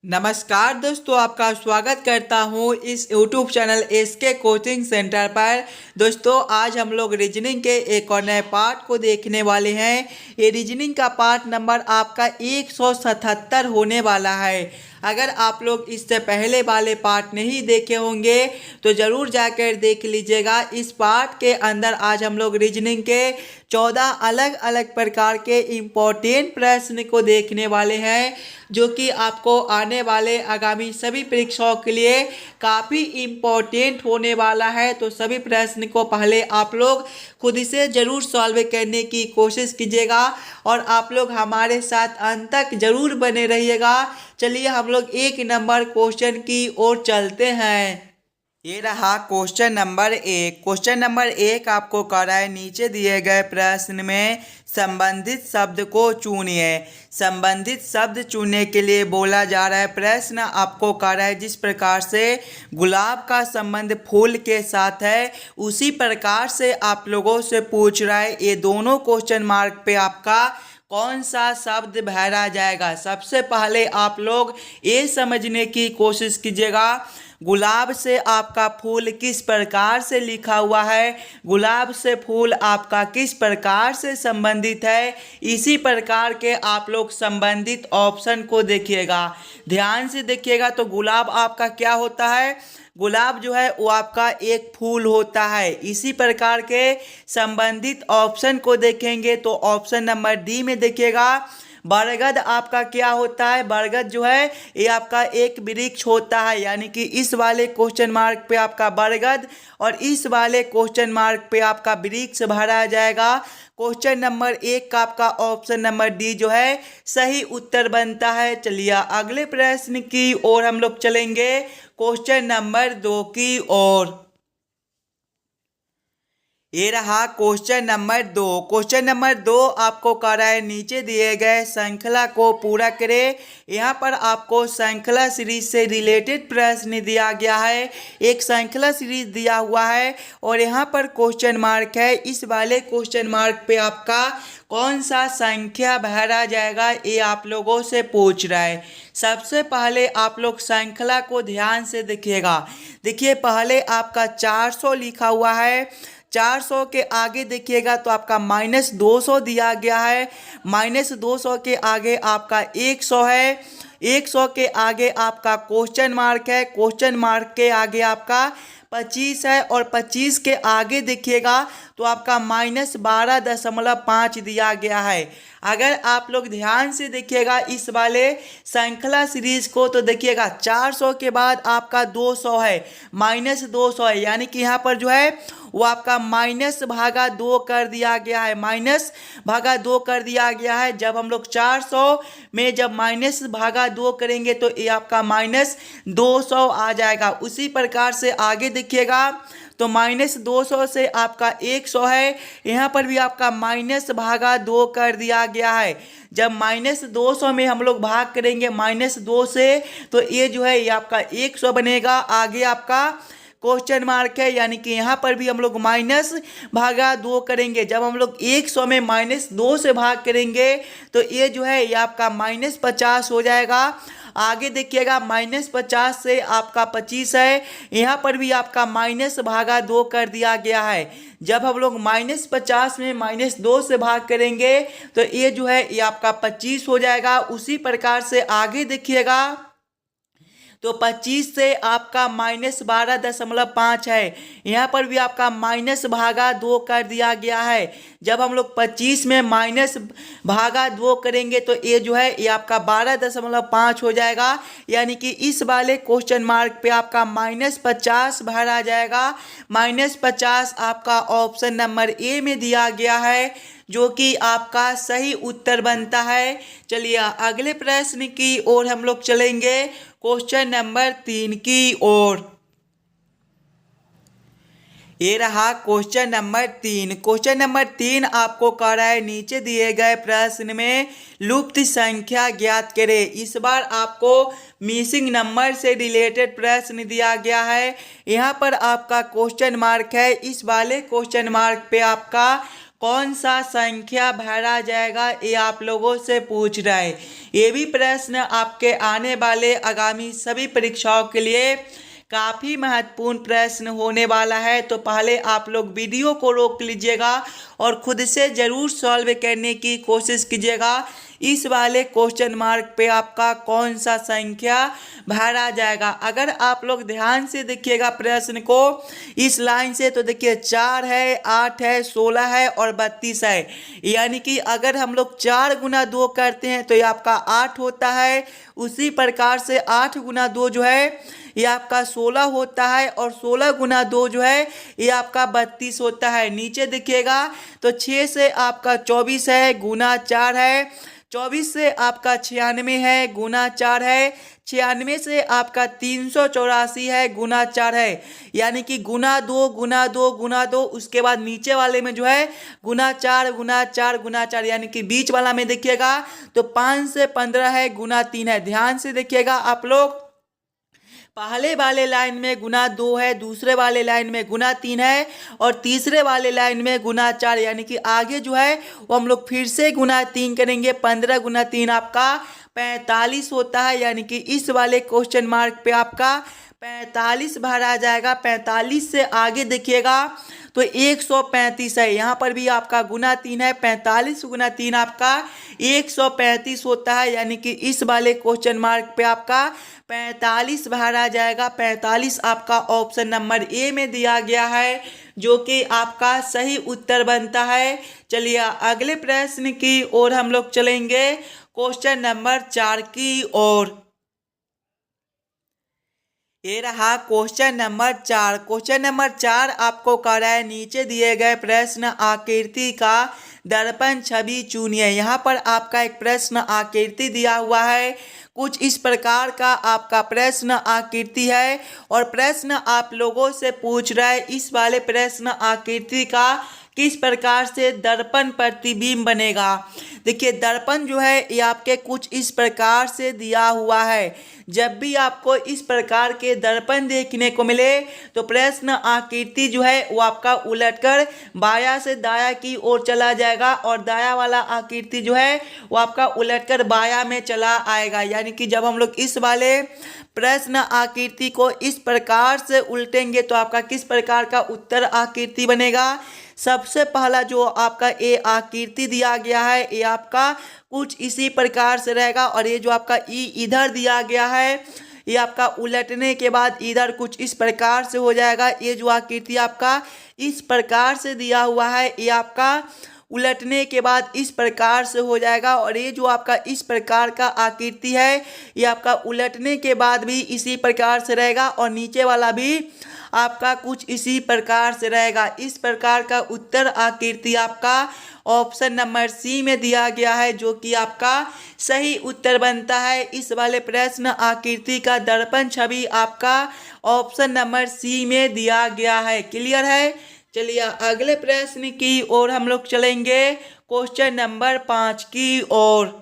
नमस्कार दोस्तों, आपका स्वागत करता हूं इस YouTube channel SK coaching centre पर। दोस्तों, आज हम लोग रीजनिंग के एक और नए पार्ट को देखने वाले हैं। ये रीजनिंग का पार्ट नंबर आपका 177 होने वाला है। अगर आप लोग इससे पहले वाले पार्ट नहीं देखे होंगे तो ज़रूर जाकर देख लीजिएगा। इस पार्ट के अंदर आज हम लोग रीजनिंग के 14 अलग अलग प्रकार के इम्पोर्टेंट प्रश्न को देखने वाले हैं, जो कि आपको आने वाले आगामी सभी परीक्षाओं के लिए काफ़ी इम्पोर्टेंट होने वाला है। तो सभी प्रश्न को पहले आप लोग खुद से ज़रूर सॉल्व करने की कोशिश कीजिएगा और आप लोग हमारे साथ अंत तक ज़रूर बने रहिएगा। चलिए हम लोग एक नंबर क्वेश्चन की ओर चलते हैं। ये रहा क्वेश्चन नंबर 1। क्वेश्चन नंबर 1 आपको कह रहा है, नीचे दिए गए प्रश्न में संबंधित शब्द को चुनिए। संबंधित शब्द चुनने के लिए बोला जा रहा है। प्रश्न आपको कह रहा है, जिस प्रकार से गुलाब का संबंध फूल के साथ है उसी प्रकार से आप लोगों से पूछ रहा है, ये दोनों क्वेश्चन मार्क पे आपका कौन सा शब्द भरा जाएगा। सबसे पहले आप लोग ये समझने की कोशिश कीजिएगा, गुलाब से आपका फूल किस प्रकार से लिखा हुआ है, गुलाब से फूल आपका किस प्रकार से संबंधित है। इसी प्रकार के आप लोग संबंधित ऑप्शन को देखिएगा, ध्यान से देखिएगा। तो गुलाब आपका क्या होता है, गुलाब जो है वो आपका एक फूल होता है। इसी प्रकार के संबंधित ऑप्शन को देखेंगे तो ऑप्शन नंबर डी में देखिएगा, बरगद आपका क्या होता है, बरगद जो है ये आपका एक वृक्ष होता है। यानी कि इस वाले क्वेश्चन मार्क पे आपका बरगद और इस वाले क्वेश्चन मार्क पे आपका वृक्ष भरा जाएगा। क्वेश्चन नंबर 1 का आपका ऑप्शन नंबर डी जो है सही उत्तर बनता है। चलिए अगले प्रश्न की ओर हम लोग चलेंगे, क्वेश्चन नंबर 2 की ओर। ये रहा क्वेश्चन नंबर 2। क्वेश्चन नंबर 2 आपको कह रहा है, नीचे दिए गए श्रृंखला को पूरा करें। यहाँ पर आपको श्रृंखला सीरीज से रिलेटेड प्रश्न दिया गया है। एक श्रृंखला सीरीज दिया हुआ है और यहाँ पर क्वेश्चन मार्क है। इस वाले क्वेश्चन मार्क पे आपका कौन सा संख्या भरा जाएगा, ये आप लोगों से पूछ रहा है। सबसे पहले आप लोग श्रृंखला को ध्यान से देखिएगा। देखिए, पहले आपका 400 लिखा हुआ है। 400 के आगे देखिएगा तो आपका -200 दिया गया है। -200 के आगे आपका 100 है। 100 के आगे आपका क्वेश्चन मार्क है। क्वेश्चन मार्क के आगे आपका 25 है और 25 के आगे देखिएगा तो आपका -12.5 दिया गया है। अगर आप लोग ध्यान से देखिएगा इस वाले श्रृंखला सीरीज को तो देखिएगा 400 के बाद आपका 200 है, -200 है। यानी कि यहाँ पर जो है वो आपका -2 कर दिया गया है, -2 कर दिया गया है। जब हम लोग 400 में जब -2 करेंगे तो ये आपका -200 आ जाएगा। उसी प्रकार से आगे देखिएगा तो -200 से आपका 100 है। यहाँ पर भी आपका -2 कर दिया गया है। जब -200 में हम लोग भाग करेंगे -2 से तो ये जो है ये आपका 100 बनेगा। आगे आपका क्वेश्चन मार्क है, यानी कि यहाँ पर भी हम लोग -2 करेंगे। जब हम लोग 100 में -2 से भाग करेंगे तो ये जो है ये आपका -50 हो जाएगा। आगे देखिएगा -50 से आपका 25 है। यहाँ पर भी आपका -2 कर दिया गया है। जब हम लोग -50 में -2 से भाग करेंगे तो ये जो है ये आपका 25 हो जाएगा। उसी प्रकार से आगे देखिएगा तो 25 से आपका -12.5 है। यहाँ पर भी आपका -2 कर दिया गया है। जब हम लोग 25 में -2 करेंगे तो ये जो है ये आपका 12.5 हो जाएगा। यानी कि इस वाले क्वेश्चन मार्क पे आपका -50 भरा जाएगा। -50 आपका ऑप्शन नंबर ए में दिया गया है, जो कि आपका सही उत्तर बनता है। चलिए अगले प्रश्न की ओर हम लोग चलेंगे, क्वेश्चन नंबर 3 की ओर। ये रहा क्वेश्चन नंबर 3। क्वेश्चन नंबर 3 आपको कह रहा है, नीचे दिए गए प्रश्न में लुप्त संख्या ज्ञात करें। इस बार आपको मिसिंग नंबर से रिलेटेड प्रश्न दिया गया है। यहाँ पर आपका क्वेश्चन मार्क है। इस वाले क्वेश्चन मार्क पे आपका कौन सा संख्या भरा जाएगा, ये आप लोगों से पूछ रहा है। ये भी प्रश्न आपके आने वाले आगामी सभी परीक्षाओं के लिए काफ़ी महत्वपूर्ण प्रश्न होने वाला है। तो पहले आप लोग वीडियो को रोक लीजिएगा और खुद से ज़रूर सॉल्व करने की कोशिश कीजिएगा। इस वाले क्वेश्चन मार्क पे आपका कौन सा संख्या भरा जाएगा। अगर आप लोग ध्यान से देखिएगा प्रश्न को इस लाइन से, तो देखिए 4 है, 8 है, 16 है और 32 है। यानी कि अगर हम लोग 4 गुना 2 करते हैं तो ये आपका 8 होता है। उसी प्रकार से 8 गुना 2 जो है ये आपका 16 होता है और 16 गुना 2 जो है ये आपका 32 होता है। नीचे देखिएगा तो 6 से आपका 24 है, गुना 4 है। 24 से आपका 96 है, गुना 4 है। 96 से आपका 384 है, गुना 4 है। यानी कि गुना 2 गुना 2 गुना 2, उसके बाद नीचे वाले में जो है गुना 4 गुना 4 गुना 4, यानी कि बीच वाला में देखिएगा तो 5 से 15 है, गुना 3 है। ध्यान से देखिएगा आप लोग, पहले वाले लाइन में गुना 2 है, दूसरे वाले लाइन में गुना 3 है और तीसरे वाले लाइन में गुना 4। यानी कि आगे जो है वो हम लोग फिर से गुना 3 करेंगे। 15 गुना 3 आपका 45 होता है। यानी कि इस वाले क्वेश्चन मार्क पे आपका 45 भरा जाएगा। 45 से आगे देखिएगा तो 135 है। यहाँ पर भी आपका गुना 3 है। 45 गुना 3 आपका 135 होता है। यानी कि इस वाले क्वेश्चन मार्क पे आपका 45 भरा जाएगा। 45 आपका ऑप्शन नंबर ए में दिया गया है, जो कि आपका सही उत्तर बनता है। चलिए अगले प्रश्न की ओर हम लोग चलेंगे, क्वेश्चन नंबर 4 की ओर। ये रहा क्वेश्चन नंबर 4। क्वेश्चन नंबर 4 आपको कह रहा है नीचे दिए गए प्रश्न आकृति का दर्पण छवि चुनिए। यहाँ पर आपका एक प्रश्न आकृति दिया हुआ है। कुछ इस प्रकार का आपका प्रश्न आकृति है और प्रश्न आप लोगों से पूछ रहा है इस वाले प्रश्न आकृति का किस प्रकार से दर्पण प्रतिबिंब बनेगा। देखिए दर्पण जो है ये आपके कुछ इस प्रकार से दिया हुआ है। जब भी आपको इस प्रकार के दर्पण देखने को मिले तो प्रश्न आकृति जो है वो आपका उलटकर बायां से दायां की ओर चला जाएगा और दायां वाला आकृति जो है वो आपका उलटकर बायां में चला आएगा। यानी कि जब हम लोग इस वाले प्रश्न आकृति को इस प्रकार से उल्टेंगे तो आपका किस प्रकार का उत्तर आकृति बनेगा। सबसे पहला जो आपका ये आकृति दिया गया है ये आपका कुछ इसी प्रकार से रहेगा और ये जो आपका ई इधर दिया गया है ये आपका उलटने के बाद इधर कुछ इस प्रकार से हो जाएगा। ये जो आकृति आपका इस प्रकार से दिया हुआ है ये आपका उलटने के बाद इस प्रकार से हो जाएगा और ये जो आपका इस प्रकार का आकृति है ये आपका उलटने के बाद भी इसी प्रकार से रहेगा और नीचे वाला भी आपका कुछ इसी प्रकार से रहेगा। इस प्रकार का उत्तर आकृति आपका ऑप्शन नंबर सी में दिया गया है, जो कि आपका सही उत्तर बनता है। इस वाले प्रश्न आकृति का दर्पण छवि आपका ऑप्शन नंबर सी में दिया गया है। क्लियर है। चलिए अगले प्रश्न की ओर हम लोग चलेंगे, क्वेश्चन नंबर 5 की ओर।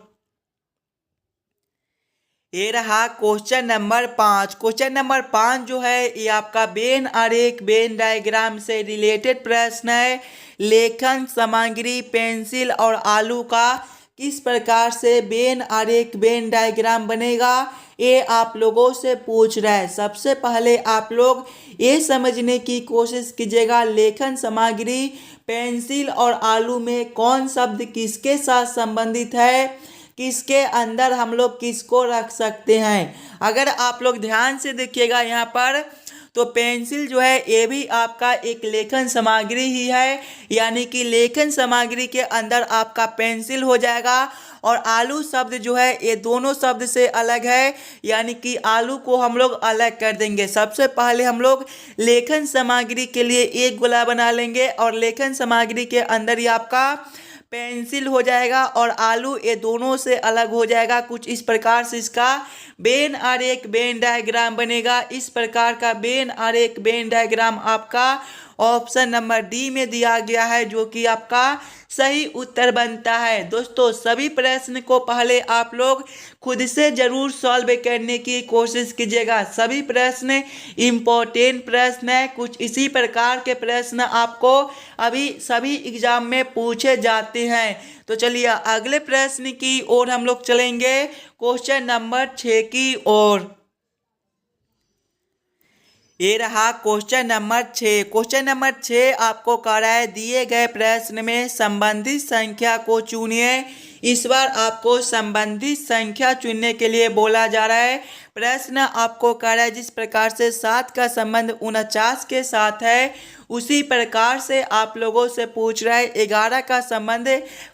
ये रहा क्वेश्चन नंबर 5। क्वेश्चन नंबर 5 जो है ये आपका वेन आरेख वेन डायग्राम से रिलेटेड प्रश्न है। लेखन सामग्री पेंसिल और आलू का किस प्रकार से वेन आरेख वेन डायग्राम बनेगा, ये आप लोगों से पूछ रहा है। सबसे पहले आप लोग ये समझने की कोशिश कीजिएगा लेखन सामग्री पेंसिल और आलू में कौन शब्द किसके साथ संबंधित है, किसके अंदर हम लोग किसको रख सकते हैं। अगर आप लोग ध्यान से देखिएगा यहाँ पर तो पेंसिल जो है ये भी आपका एक लेखन सामग्री ही है। यानी कि लेखन सामग्री के अंदर आपका पेंसिल हो जाएगा और आलू शब्द जो है ये दोनों शब्द से अलग है। यानी कि आलू को हम लोग अलग कर देंगे। सबसे पहले हम लोग लेखन सामग्री के लिए एक गोला बना लेंगे और लेखन सामग्री के अंदर ही आपका पेंसिल हो जाएगा और आलू ये दोनों से अलग हो जाएगा। कुछ इस प्रकार से इसका वेन आरेख वेन डायग्राम बनेगा। इस प्रकार का वेन आरेख वेन डायग्राम आपका ऑप्शन नंबर डी में दिया गया है, जो कि आपका सही उत्तर बनता है। दोस्तों सभी प्रश्न को पहले आप लोग खुद से जरूर सॉल्व करने की कोशिश कीजिएगा। सभी प्रश्न इम्पोर्टेंट प्रश्न है। कुछ इसी प्रकार के प्रश्न आपको अभी सभी एग्जाम में पूछे जाते हैं। तो चलिए अगले प्रश्न की ओर हम लोग चलेंगे, क्वेश्चन नंबर 6 की ओर। ये रहा क्वेश्चन नंबर 6। क्वेश्चन नंबर 6 आपको कह रहा है दिए गए प्रश्न में संबंधित संख्या को चुनिए। इस बार आपको संबंधित संख्या चुनने के लिए बोला जा रहा है। प्रश्न आपको कह रहा है जिस प्रकार से 7 का संबंध 49 के साथ है, उसी प्रकार से आप लोगों से पूछ रहा है 11 का संबंध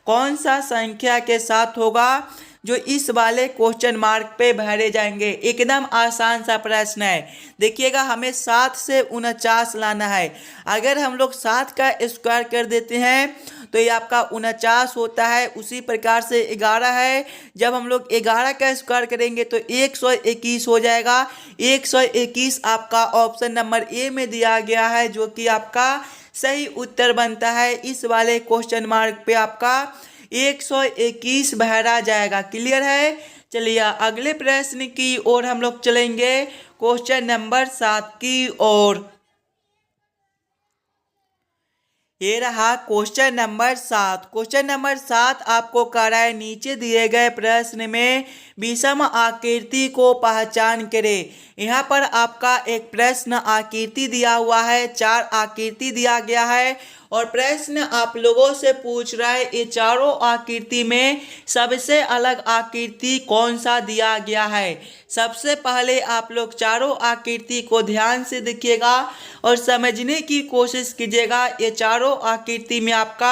कौन सा संख्या के साथ होगा, जो इस वाले क्वेश्चन मार्क पे भरे जाएंगे। एकदम आसान सा प्रश्न है। देखिएगा हमें 7 से 49 लाना है। अगर हम लोग 7 का स्क्वायर कर देते हैं तो ये आपका 49 होता है। उसी प्रकार से 11 है, जब हम लोग 11 का स्क्वायर करेंगे तो 121 हो जाएगा। 121 आपका ऑप्शन नंबर ए में दिया गया है, जो कि आपका सही उत्तर बनता है। इस वाले क्वेश्चन मार्क पे आपका 121 भरा जाएगा। क्लियर है। चलिए अगले प्रश्न की ओर हम लोग चलेंगे, क्वेश्चन नंबर 7 की ओर। ये रहा क्वेश्चन नंबर 7। क्वेश्चन नंबर 7 आपको कह रहा है नीचे दिए गए प्रश्न में विषम आकृति को पहचान करें। यहाँ पर आपका एक प्रश्न आकृति दिया हुआ है, 4 आकृति दिया गया है और प्रश्न आप लोगों से पूछ रहा है ये चारों आकृति में सबसे अलग आकृति कौन सा दिया गया है। सबसे पहले आप लोग चारों आकृति को ध्यान से देखिएगा और समझने की कोशिश कीजिएगा ये चारों आकृति में आपका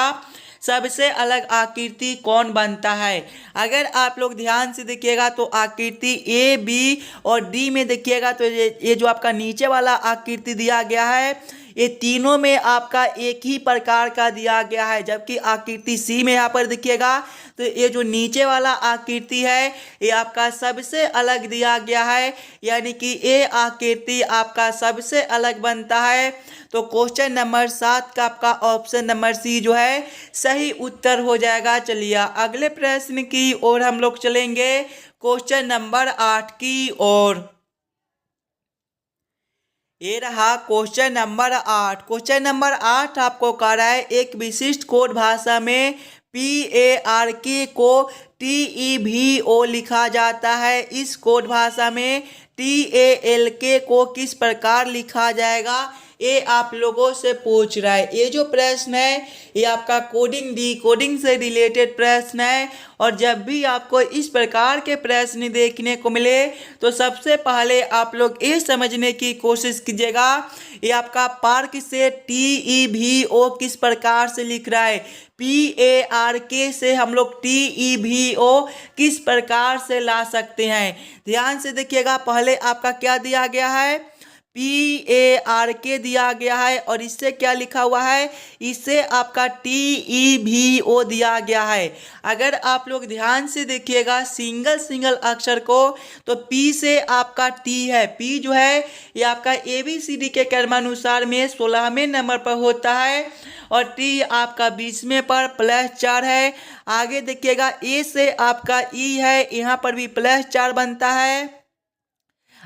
सबसे अलग आकृति कौन बनता है। अगर आप लोग ध्यान से देखिएगा तो आकृति ए, बी और डी में देखिएगा तो ये जो आपका नीचे वाला आकृति दिया गया है, ये तीनों में आपका एक ही प्रकार का दिया गया है। जबकि आकृति सी में यहाँ पर देखिएगा तो ये जो नीचे वाला आकृति है ये आपका सबसे अलग दिया गया है, यानी कि ये आकृति आपका सबसे अलग बनता है। तो क्वेश्चन नंबर 7 का आपका ऑप्शन नंबर सी जो है सही उत्तर हो जाएगा। चलिए अगले प्रश्न की ओर हम लोग चलेंगे, क्वेश्चन नंबर 8 की ओर। ये रहा क्वेश्चन नंबर 8। क्वेश्चन नंबर 8 आपको कह रहा है एक विशिष्ट कोड भाषा में PARK को TEVO लिखा जाता है। इस कोड भाषा में TALK को किस प्रकार लिखा जाएगा, ये आप लोगों से पूछ रहा है। ये जो प्रश्न है ये आपका कोडिंग डिकोडिंग से रिलेटेड प्रश्न है और जब भी आपको इस प्रकार के प्रश्न देखने को मिले तो सबसे पहले आप लोग ये समझने की कोशिश कीजिएगा ये आपका पार्क से TEVO किस प्रकार से लिख रहा है। PARK से हम लोग TEVO किस प्रकार से ला सकते हैं। ध्यान से देखिएगा, पहले आपका क्या दिया गया है, PARK दिया गया है और इससे क्या लिखा हुआ है, इससे आपका TEVO दिया गया है। अगर आप लोग ध्यान से देखिएगा सिंगल अक्षर को तो P से आपका T है। P जो है ये आपका ABCD के क्रमानुसार में 16वें नंबर पर होता है और T आपका 20वें पर +4 है। आगे देखिएगा A से आपका E है, यहाँ पर भी +4 बनता है।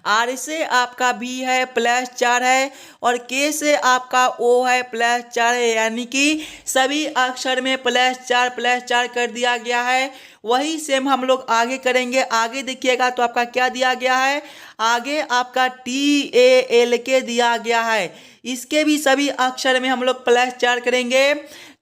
R से आपका B है +4 है और K से आपका O है +4 है, यानी कि सभी अक्षर में +4 कर दिया गया है। वही सेम हम लोग आगे करेंगे। आगे देखिएगा तो आपका क्या दिया गया है, आगे आपका TALK दिया गया है। इसके भी सभी अक्षर में हम लोग +4 करेंगे।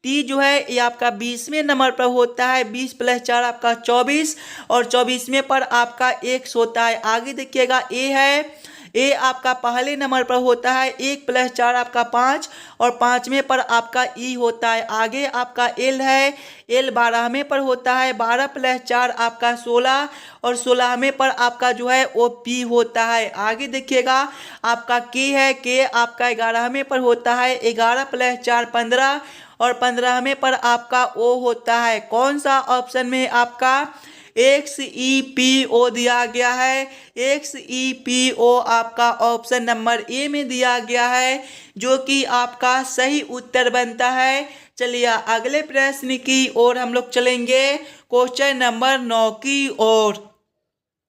T जो है ये आपका 20वें नंबर पर होता है, 20 + 4 आपका 24 और 24वें पर आपका X होता है। आगे देखिएगा A है, A आपका पहले नंबर पर होता है, 1 + 4 आपका 5 और 5वें पर आपका E होता है। आगे आपका L है, L 12वें पर होता है, 12 + 4 आपका 16 और 16वें पर आपका जो है वो P होता है। आगे देखिएगा आपका K है, K आपका 11वें पर होता है, 11 + 4 15 और 15वें पर आपका O होता है। कौन सा ऑप्शन में आपका XEPO दिया गया है। XEPO आपका ऑप्शन नंबर ए में दिया गया है, जो कि आपका सही उत्तर बनता है। चलिए अगले प्रश्न की ओर हम लोग चलेंगे, क्वेश्चन नंबर 9 की ओर।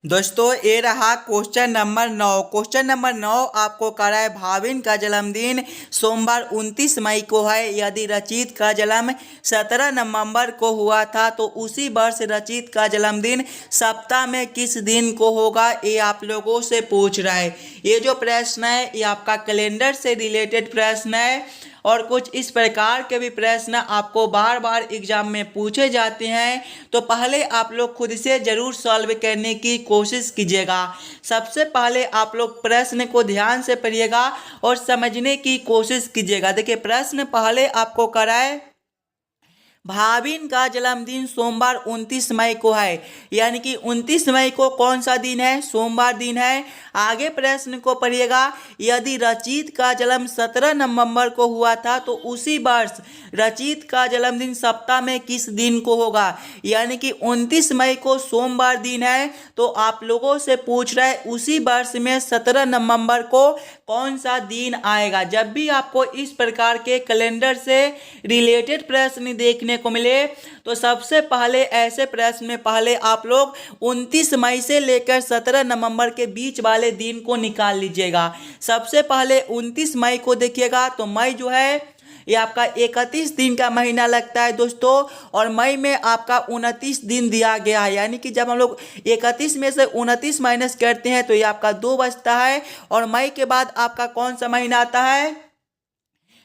दोस्तों ये रहा क्वेश्चन नंबर 9। क्वेश्चन नंबर 9 आपको कह रहा है भाविन का जन्मदिन सोमवार 29 मई को है। यदि रचित का जन्म 17 नवंबर को हुआ था तो उसी वर्ष रचित का जन्मदिन सप्ताह में किस दिन को होगा, ये आप लोगों से पूछ रहा है। ये जो प्रश्न है ये आपका कैलेंडर से रिलेटेड प्रश्न है, और कुछ इस प्रकार के भी प्रश्न आपको बार बार एग्जाम में पूछे जाते हैं, तो पहले आप लोग खुद से जरूर सॉल्व करने की कोशिश कीजिएगा। सबसे पहले आप लोग प्रश्न को ध्यान से पढ़िएगा और समझने की कोशिश कीजिएगा। देखिए प्रश्न पहले आपको कराए, भाविन का जन्मदिन सोमवार 29 मई को है, यानी कि 29 मई को कौन सा दिन है, सोमवार दिन है। आगे प्रश्न को पढ़िएगा, यदि रचित का जन्म 17 नवंबर को हुआ था तो उसी वर्ष रचित का जन्मदिन सप्ताह में किस दिन को होगा, यानी कि 29 मई को सोमवार दिन है, तो आप लोगों से पूछ रहा है उसी वर्ष में 17 नवंबर को कौन सा दिन आएगा। जब भी आपको इस प्रकार के कैलेंडर से रिलेटेड प्रश्न देखने को मिले तो सबसे पहले ऐसे प्रश्न में पहले आप लोग 29 मई से लेकर 17 नवंबर के बीच वाले दिन को निकाल लीजिएगा। सबसे पहले 29 मई को देखिएगा, तो मई जो है ये आपका 31 दिन का महीना लगता है दोस्तों, और मई में आपका 29 दिन दिया गया है, यानी कि जब हम लोग 31 में से 29 माइनस करते हैं तो ये आपका 2 बचता है। और मई के बाद आपका कौन सा महीना आता है,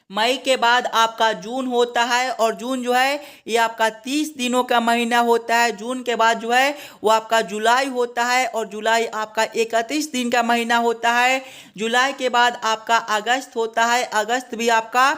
मई के बाद आपका जून होता है, और जून जो है ये आपका 30 दिनों का महीना होता है। जून के बाद जो है वो आपका जुलाई होता है, और जुलाई आपका 31 दिन का महीना होता है। जुलाई के बाद आपका अगस्त होता है, अगस्त भी आपका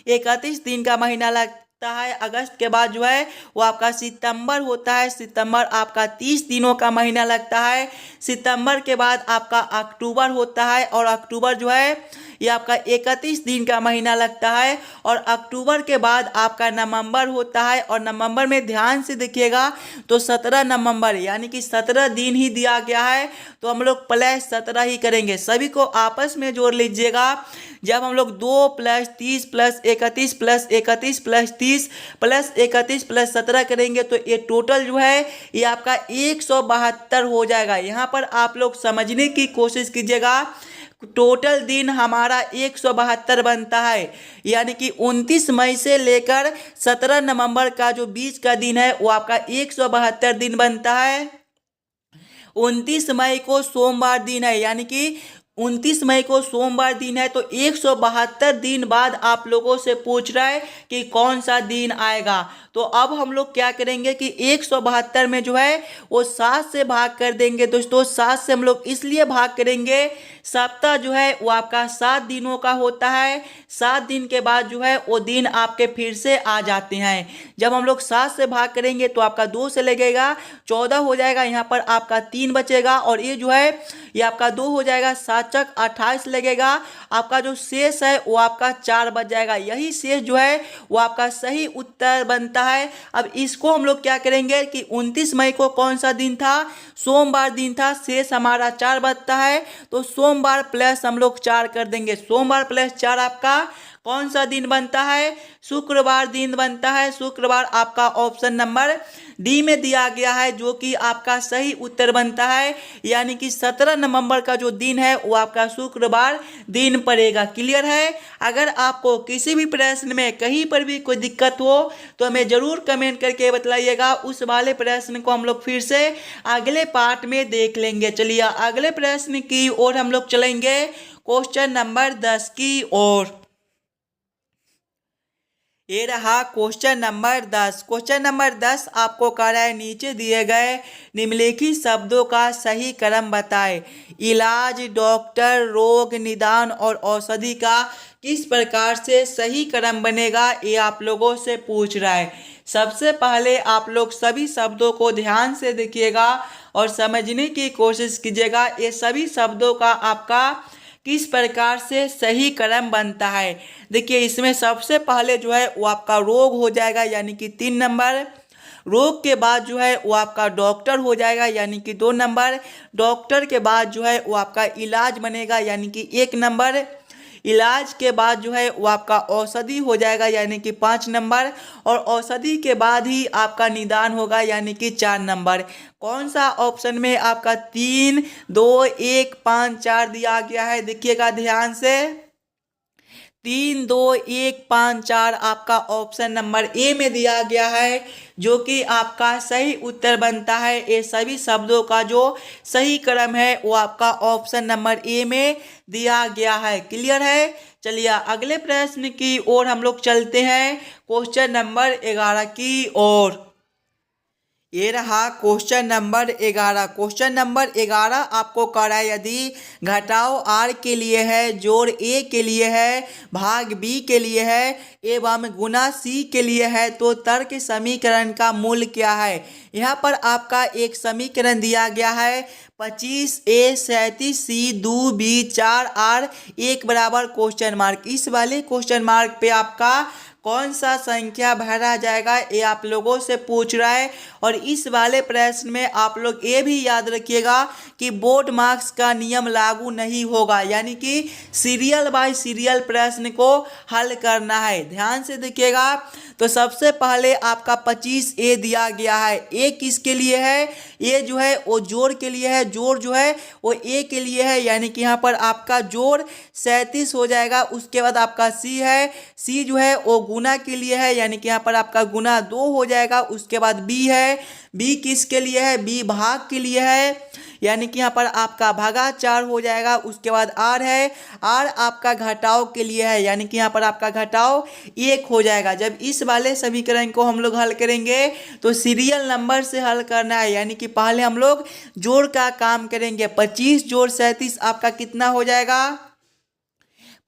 31 दिन का महीना लगता है। अगस्त के बाद जो है वो आपका सितंबर होता है, सितंबर आपका 30 दिनों का महीना लगता है। सितंबर के बाद आपका अक्टूबर होता है, और अक्टूबर जो है ये आपका 31 दिन का महीना लगता है। और अक्टूबर के बाद आपका नवंबर होता है, और नवंबर में ध्यान से देखिएगा तो 17 नवंबर, यानी कि 17 दिन ही दिया गया है, तो हम लोग प्लस 17 ही करेंगे। सभी को आपस में जोड़ लीजिएगा। जब हम लोग 2 + 30 + 31 + 31 + 30 + 31 + 17 करेंगे तो ये टोटल जो है ये आपका 172 हो जाएगा। यहाँ पर आप लोग समझने की कोशिश कीजिएगा, टोटल दिन हमारा 172 बनता है, यानी कि 29 मई से लेकर 17 नवंबर का जो बीच का दिन है वो आपका 172 दिन बनता है। 29 मई को सोमवार दिन है, यानी कि 29 मई को सोमवार दिन है, तो 172 दिन बाद आप लोगों से पूछ रहा है कि कौन सा दिन आएगा। तो अब हम लोग क्या करेंगे कि 172 में जो है वो 7 से भाग कर देंगे दोस्तों। 7 से हम लोग इसलिए भाग करेंगे, सप्ताह जो है वो आपका 7 दिनों का होता है। 7 दिन के बाद जो है वो दिन आपके फिर से आ जाते हैं। जब हम लोग 7 से भाग करेंगे तो आपका 2 से लगेगा, 14 हो जाएगा, यहाँ पर आपका 3 बचेगा, और ये जो है ये आपका 2 हो जाएगा, 7 चक 28 लगेगा। आपका जो शेष है वो आपका 4 बच जाएगा। यही शेष जो है वो आपका सही उत्तर बनता है। अब इसको हम लोग क्या करेंगे कि 29 मई को कौन सा दिन था, सोमवार दिन था, शेष हमारा 4 बचता है, तो सोमवार प्लस हम लोग 4 कर देंगे। सोमवार प्लस 4 आपका कौन सा दिन बनता है, शुक्रवार दिन बनता है। शुक्रवार आपका ऑप्शन नंबर डी में दिया गया है, जो कि आपका सही उत्तर बनता है, यानी कि 17 नवंबर का जो दिन है वो आपका शुक्रवार दिन पड़ेगा। क्लियर है। अगर आपको किसी भी प्रश्न में कहीं पर भी कोई दिक्कत हो तो हमें जरूर कमेंट करके बताइएगा। उस वाले प्रश्न को हम लोग फिर से अगले पार्ट में देख लेंगे। चलिए अगले प्रश्न की ओर हम लोग चलेंगे, क्वेश्चन नंबर 10 की ओर। ये रहा क्वेश्चन नंबर 10। क्वेश्चन नंबर 10 आपको कह रहा है नीचे दिए गए निम्नलिखित शब्दों का सही क्रम बताएं। इलाज, डॉक्टर, रोग निदान और औषधि का किस प्रकार से सही क्रम बनेगा, ये आप लोगों से पूछ रहा है। सबसे पहले आप लोग सभी शब्दों को ध्यान से देखिएगा और समझने की कोशिश कीजिएगा। ये सभी शब्दों का आपका किस प्रकार से सही क्रम बनता है। देखिए इसमें सबसे पहले जो है वो आपका रोग हो जाएगा, यानी कि 3 नंबर। रोग के बाद जो है वो आपका डॉक्टर हो जाएगा यानी कि 2 नंबर। डॉक्टर के बाद जो है वो आपका इलाज बनेगा यानी कि 1 नंबर। इलाज के बाद जो है वो आपका औषधि हो जाएगा यानी कि 5 नंबर। और औषधि के बाद ही आपका निदान होगा यानी कि 4 नंबर। कौन सा ऑप्शन में आपका 3, 2, 1, 5, 4 दिया गया है, देखिएगा ध्यान से। 3, 2, 1, 5, 4 आपका ऑप्शन नंबर ए में दिया गया है, जो कि आपका सही उत्तर बनता है। ये सभी शब्दों का जो सही क्रम है वो आपका ऑप्शन नंबर ए में दिया गया है। क्लियर है। चलिए अगले प्रश्न की ओर हम लोग चलते हैं, क्वेश्चन नंबर 11 की ओर। ये रहा क्वेश्चन नंबर 11। क्वेश्चन नंबर 11 आपको कह रहा है यदि घटाव आर के लिए है, जोड़ ए के लिए है, भाग बी के लिए है एवं गुना सी के लिए है तो तर्क समीकरण का मूल क्या है। यहाँ पर आपका एक समीकरण दिया गया है 25A 37C 2B 4R 1 बराबर क्वेश्चन मार्क। इस वाले क्वेश्चन मार्क पे आपका कौन सा संख्या भरा जाएगा ये आप लोगों से पूछ रहा है। और इस वाले प्रश्न में आप लोग ये भी याद रखिएगा कि बोर्ड मार्क्स का नियम लागू नहीं होगा, यानी कि सीरियल बाय सीरियल प्रश्न को हल करना है। ध्यान से देखिएगा। तो सबसे पहले आपका 25A दिया गया है। ए किसके लिए है, ये जो है वो जोड़ के लिए है, जोड़ जो है वो ए के लिए है, यानी कि यहाँ पर आपका जोड़ 37 हो जाएगा। उसके बाद आपका सी है, सी जो है वो गुना के लिए है, यानी कि यहाँ पर आपका गुना 2 हो जाएगा। उसके बाद बी है, बी किसके लिए है, बी भाग के लिए है, यानी कि यहाँ पर आपका भागा 4 हो जाएगा। उसके बाद आर है, आर आपका घटाव के लिए है, यानी कि यहाँ पर आपका घटाव 1 हो जाएगा। जब इस वाले समीकरण को हम लोग हल करेंगे तो सीरियल नंबर से हल करना है, यानी कि पहले हम लोग जोड़ का काम करेंगे। 25 जोड़ 37 आपका कितना हो जाएगा,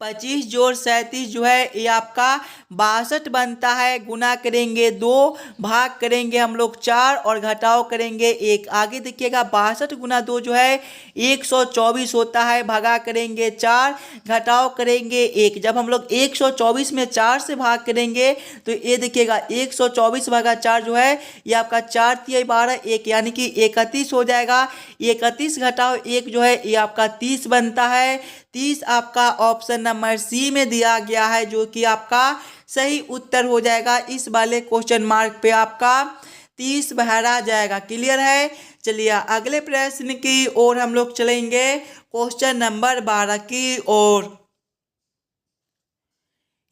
25 जोड़ 37 जो है ये आपका 62 बनता है। गुना करेंगे 2, भाग करेंगे हम लोग 4 और घटाव करेंगे 1। आगे देखिएगा 62 गुना 2 जो है 124 होता है, भागा करेंगे 4, घटाव करेंगे 1। जब हम लोग 124 में 4 से भाग करेंगे तो ये देखिएगा 124 भागा 4 जो है ये आपका 4 तिया 12 1, यानी कि 31 हो जाएगा। 31 घटाव 1 जो है ये आपका 30 बनता है। 30 आपका ऑप्शन नंबर सी में दिया गया है, जो कि आपका सही उत्तर हो जाएगा। इस वाले क्वेश्चन मार्क पे आपका 30 भरा जाएगा। क्लियर है। चलिए अगले प्रश्न की ओर हम लोग चलेंगे, क्वेश्चन नंबर 12 की ओर।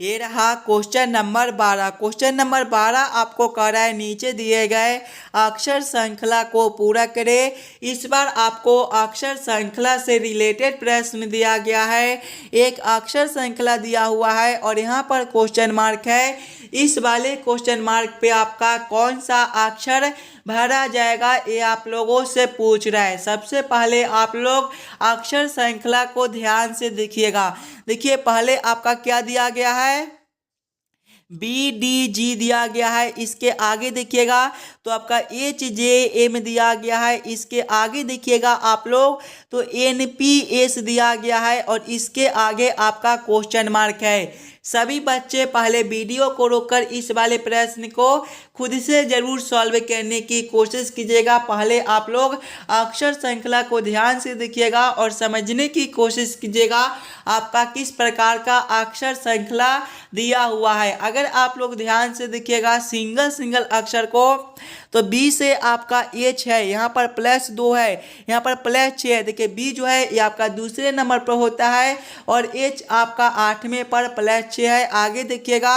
ये रहा क्वेश्चन नंबर 12। क्वेश्चन नंबर 12 आपको कह रहा है नीचे दिए गए अक्षर श्रृंखला को पूरा करें। इस बार आपको अक्षर श्रृंखला से रिलेटेड प्रश्न दिया गया है। एक अक्षर श्रृंखला दिया हुआ है और यहाँ पर क्वेश्चन मार्क है। इस वाले क्वेश्चन मार्क पे आपका कौन सा अक्षर भरा जाएगा ये आप लोगों से पूछ रहा है। सबसे पहले आप लोग अक्षर श्रृंखला को ध्यान से देखिएगा। देखिए पहले आपका क्या दिया गया है, BDG दिया गया है। इसके आगे देखिएगा तो आपका HJM दिया गया है। इसके आगे देखिएगा आप लोग तो NPS दिया गया है और इसके आगे आपका क्वेश्चन मार्क है। सभी बच्चे पहले वीडियो को रोककर इस वाले प्रश्न को खुद से जरूर सॉल्व करने की कोशिश कीजिएगा। पहले आप लोग अक्षर श्रृंखला को ध्यान से देखिएगा और समझने की कोशिश कीजिएगा आपका किस प्रकार का अक्षर श्रृंखला दिया हुआ है। अगर आप लोग ध्यान से देखिएगा सिंगल सिंगल अक्षर को तो B से आपका H है, यहाँ पर +2 है, यहाँ पर +6 है। देखिए B जो है ये आपका दूसरे नंबर पर होता है और H आपका 8वें पर +6 है। आगे देखिएगा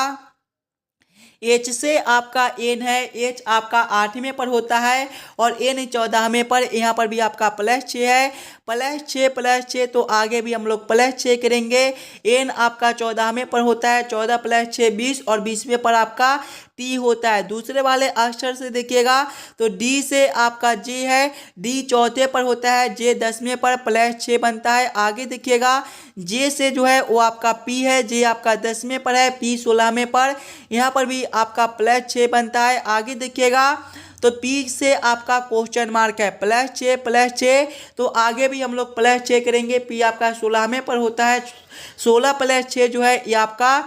H से आपका N है, H आपका 8वें पर होता है और N 14वें पर, यहाँ पर भी आपका +6 है। +6 तो आगे भी हम लोग +6 करेंगे। N आपका 14वें पर होता है, 14 + 6 20 और 20वें पर आपका T होता है। दूसरे वाले अक्षर से देखिएगा तो D से आपका J है, D 4थे पर होता है, J 10वें पर +6 बनता है। आगे देखिएगा J से जो है वो आपका P है, J आपका 10वें पर है, P 16वें पर, यहाँ पर भी आपका +6 बनता है। आगे देखिएगा तो P से आपका क्वेश्चन मार्क है, +6 तो आगे भी हम लोग +6 करेंगे। P आपका 16वें पर होता है, 16 + 6 जो है ये आपका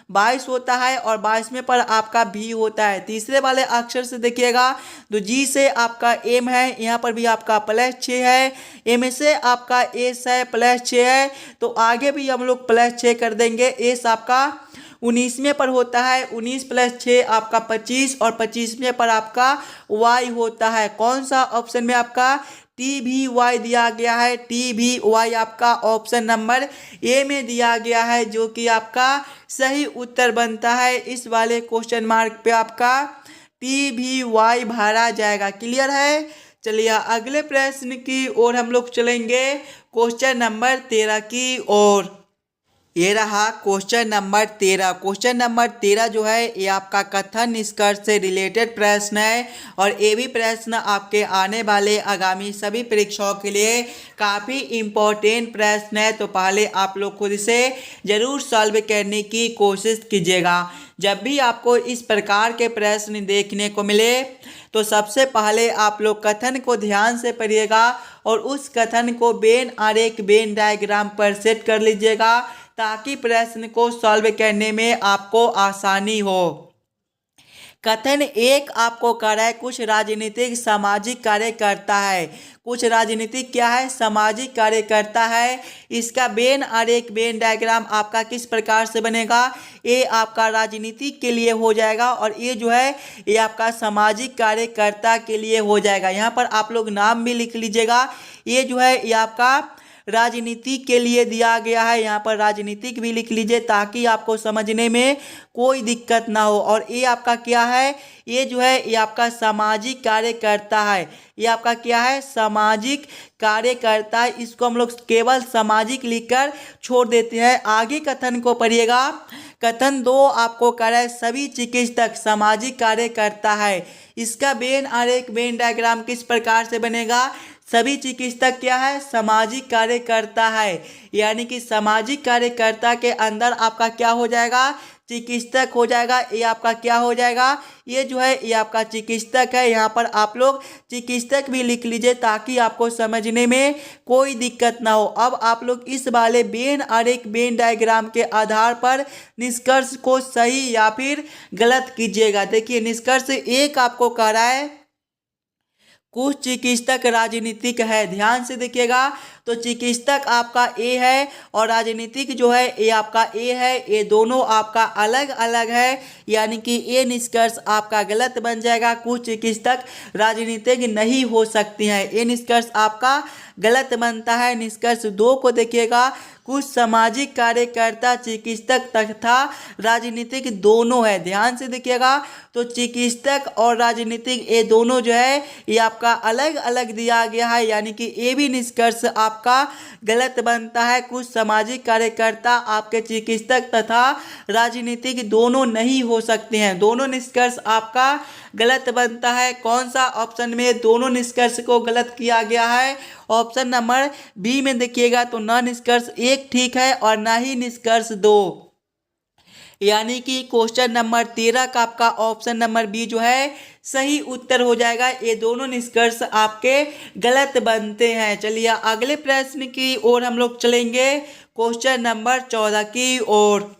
22 होता है और 22वें पर आपका भी होता है। तीसरे वाले अक्षर से देखिएगा तो जी से आपका एम है, यहाँ पर भी आपका +6 है। एम से आपका एस है, +6 है। तो आगे भी हम लोग +6 कर देंगे। एस आपका 19वें पर होता है, 19 + 6 आपका 25 और 25वें पर आपका वाई होता है। कौन सा ऑप्शन में आपका TVY दिया गया है? TVY आपका ऑप्शन नंबर ए में दिया गया है, जो कि आपका सही उत्तर बनता है। इस वाले क्वेश्चन मार्क पे आपका TVY भरा जाएगा। क्लियर है? चलिए अगले प्रश्न की ओर हम लोग चलेंगे, क्वेश्चन नंबर 13 की ओर। ये रहा क्वेश्चन नंबर 13। क्वेश्चन नंबर 13 जो है ये आपका कथन निष्कर्ष से रिलेटेड प्रश्न है और ये भी प्रश्न आपके आने वाले आगामी सभी परीक्षाओं के लिए काफ़ी इम्पोर्टेंट प्रश्न है। तो पहले आप लोग खुद से ज़रूर सॉल्व करने की कोशिश कीजिएगा। जब भी आपको इस प्रकार के प्रश्न देखने को मिले तो सबसे पहले आप लोग कथन को ध्यान से पढ़िएगा और उस कथन को वेन आरेख वेन डायग्राम पर सेट कर लीजिएगा, ताकि प्रश्न को सॉल्व करने में आपको आसानी हो। कथन एक आपको कह रहा है कुछ राजनीतिक सामाजिक कार्य करता है। कुछ राजनीतिक क्या है? सामाजिक कार्य करता है। इसका वेन आरेख वेन डायग्राम आपका किस प्रकार से बनेगा? ये आपका राजनीतिक के लिए हो जाएगा और ये जो है ये आपका सामाजिक कार्यकर्ता के लिए हो जाएगा। यहाँ पर आप लोग नाम भी लिख लीजिएगा। ये जो है ये आपका राजनीति के लिए दिया गया है, यहाँ पर राजनीतिक भी लिख लीजिए ताकि आपको समझने में कोई दिक्कत ना हो। और ये आपका क्या है? ये जो है ये आपका सामाजिक कार्यकर्ता है। ये आपका क्या है? सामाजिक कार्यकर्ता है। इसको हम लोग केवल सामाजिक लिखकर छोड़ देते हैं। आगे कथन को पढ़िएगा। कथन 2 आपको कह रहा है सभी चिकित्सक सामाजिक कार्य करता है। इसका वेन आरेख वेन डायग्राम किस प्रकार से बनेगा? सभी चिकित्सक क्या है? सामाजिक कार्य करता है। यानी कि सामाजिक कार्यकर्ता के अंदर आपका क्या हो जाएगा? चिकित्सक हो जाएगा। ये आपका क्या हो जाएगा? ये जो है ये आपका चिकित्सक है। यहाँ पर आप लोग चिकित्सक भी लिख लीजिए ताकि आपको समझने में कोई दिक्कत ना हो। अब आप लोग इस वाले वेन आरेख वेन डायग्राम के आधार पर निष्कर्ष को सही या फिर गलत कीजिएगा। देखिए निष्कर्ष एक आपको कह रहा है कुछ चिकित्सक राजनीतिक है। ध्यान से देखिएगा तो चिकित्सक आपका ए है और राजनीतिक जो है ये आपका ए है। ये दोनों आपका अलग अलग है, यानी कि ये निष्कर्ष आपका गलत बन जाएगा। कुछ चिकित्सक राजनीतिक नहीं हो सकती हैं, ये निष्कर्ष आपका गलत बनता है। निष्कर्ष 2 को देखिएगा कुछ सामाजिक कार्यकर्ता चिकित्सक तथा राजनीतिक दोनों है। ध्यान से देखिएगा तो चिकित्सक और राजनीतिक ये दोनों जो है ये आपका अलग अलग दिया गया है, यानी कि ये भी निष्कर्ष आपका गलत बनता है। कुछ सामाजिक कार्यकर्ता आपके चिकित्सक तथा राजनीतिक दोनों नहीं हो सकते हैं। दोनों निष्कर्ष आपका गलत बनता है। कौन सा ऑप्शन में दोनों निष्कर्ष को गलत किया गया है? ऑप्शन नंबर बी में देखिएगा तो न निष्कर्ष 1 ठीक है और ना ही निष्कर्ष 2, यानी कि क्वेश्चन नंबर 13 का आपका ऑप्शन नंबर बी जो है सही उत्तर हो जाएगा। ये दोनों निष्कर्ष आपके गलत बनते हैं। चलिए अगले प्रश्न की ओर हम लोग चलेंगे, क्वेश्चन नंबर 14 की ओर।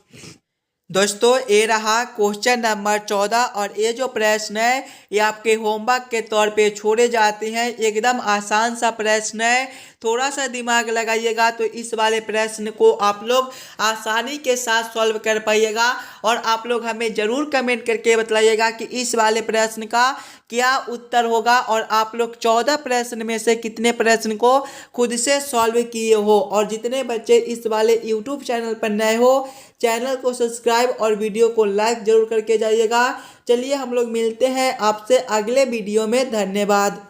दोस्तों ये रहा क्वेश्चन नंबर 14 और ये जो प्रश्न है ये आपके होमवर्क के तौर पे छोड़े जाते हैं। एकदम आसान सा प्रश्न है, थोड़ा सा दिमाग लगाइएगा तो इस वाले प्रश्न को आप लोग आसानी के साथ सॉल्व कर पाइएगा। और आप लोग हमें ज़रूर कमेंट करके बताइएगा कि इस वाले प्रश्न का क्या उत्तर होगा और आप लोग 14 प्रश्न में से कितने प्रश्न को खुद से सॉल्व किए हो। और जितने बच्चे इस वाले यूट्यूब चैनल पर नए हो चैनल को सब्सक्राइब और वीडियो को लाइक जरूर करके जाइएगा। चलिए हम लोग मिलते हैं आपसे अगले वीडियो में। धन्यवाद।